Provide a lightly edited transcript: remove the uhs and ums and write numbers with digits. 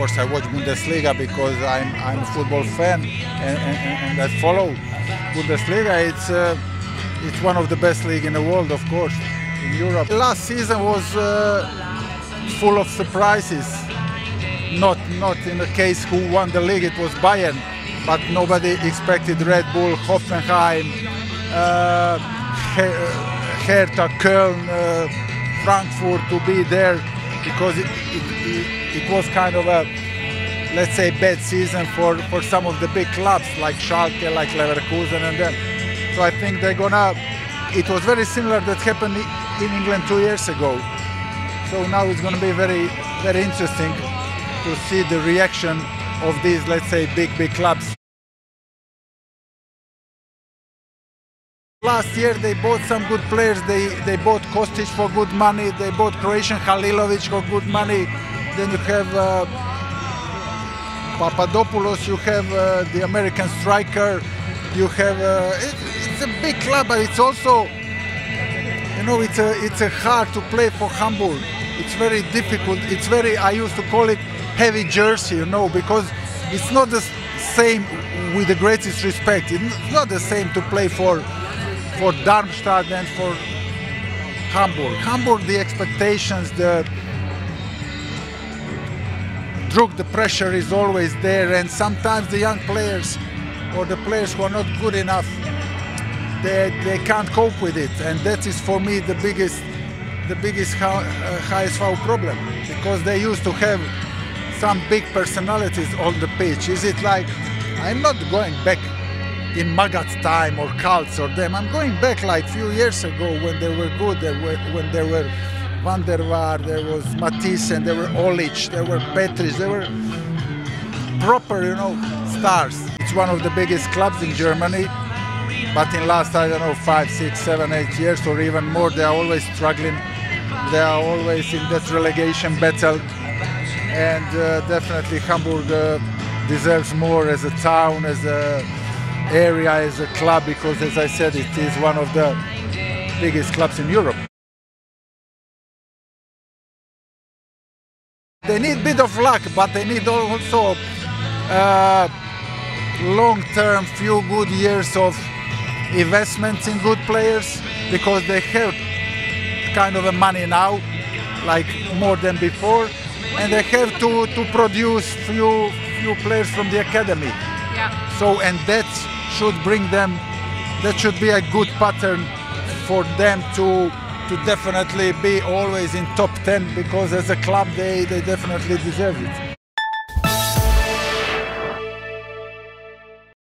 course, I watch Bundesliga because I'm a football fan and I follow Bundesliga. It's one of the best leagues in the world, of course, in Europe. Last season was full of surprises. Not in the case who won the league, it was Bayern, but nobody expected Red Bull, Hoffenheim, Hertha, Köln, Frankfurt to be there, because it was kind of a, let's say, bad season for some of the big clubs like Schalke, like Leverkusen, and then. So I think they're gonna. It was very similar that happened in England 2 years ago. So now it's gonna be very, very interesting to see the reaction of these, let's say, big clubs. Last year they bought some good players. They bought Kostic for good money. They bought Croatian Halilovic for good money. Then you have Papadopoulos. You have the American striker. You have it's a big club, but it's also, you know, it's a hard to play for Hamburg. It's very difficult. It's very, I used to call it heavy jersey, you know, because it's not the same, with the greatest respect. It's not the same to play for Darmstadt and for Hamburg. Hamburg, the expectations, the pressure is always there, and sometimes the young players or the players who are not good enough, they can't cope with it, and that is for me the biggest HSV problem, because they used to have some big personalities on the pitch. Is it like, I'm not going back in Magat's time or Kaltz or them, I'm going back like few years ago when they were good, when there were Van der Vaart, there was Matisse, and there were Olic, there were Petric, there were proper, you know, stars. It's one of the biggest clubs in Germany, but in last, I don't know, 5, 6, 7, 8 years or even more, they are always struggling. They are always in that relegation battle, and definitely Hamburg deserves more as a town, as a area, as a club, because, as I said, it is one of the biggest clubs in Europe. They need a bit of luck, but they need also long-term, few good years of investments in good players, because they have kind of a money now, like more than before, and they have to produce few players from the academy. Yeah. So, and that should bring them, that should be a good pattern for them to definitely be always in top 10, because as a club they definitely deserve it.